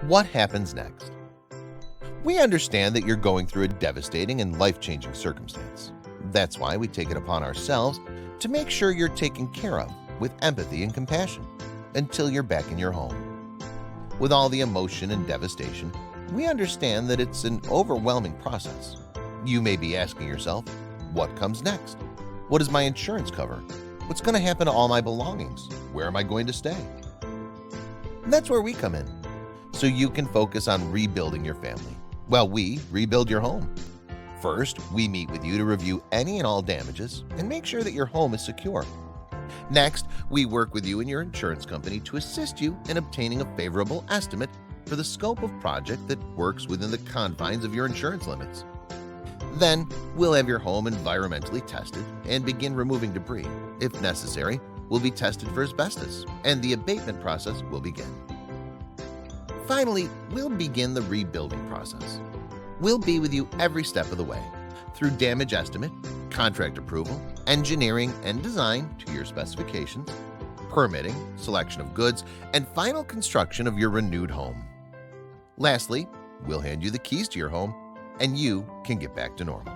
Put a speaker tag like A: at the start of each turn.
A: What happens next? We understand that you're going through a devastating and life-changing circumstance. That's why we take it upon ourselves to make sure you're taken care of with empathy and compassion until you're back in your home. With all the emotion and devastation, we understand that it's an overwhelming process. You may be asking yourself, what comes next? What does my insurance cover? What's going to happen to all my belongings? Where am I going to stay? And that's where we come in, so you can focus on rebuilding your family while we rebuild your home. First, we meet with you to review any and all damages and make sure that your home is secure. Next, we work with you and your insurance company to assist you in obtaining a favorable estimate for the scope of project that works within the confines of your insurance limits. Then, we'll have your home environmentally tested and begin removing debris. If necessary, we'll be tested for asbestos, and the abatement process will begin. Finally, we'll begin the rebuilding process. We'll be with you every step of the way, through damage estimate, contract approval, engineering and design to your specifications, permitting, selection of goods, and final construction of your renewed home. Lastly, we'll hand you the keys to your home, and you can get back to normal.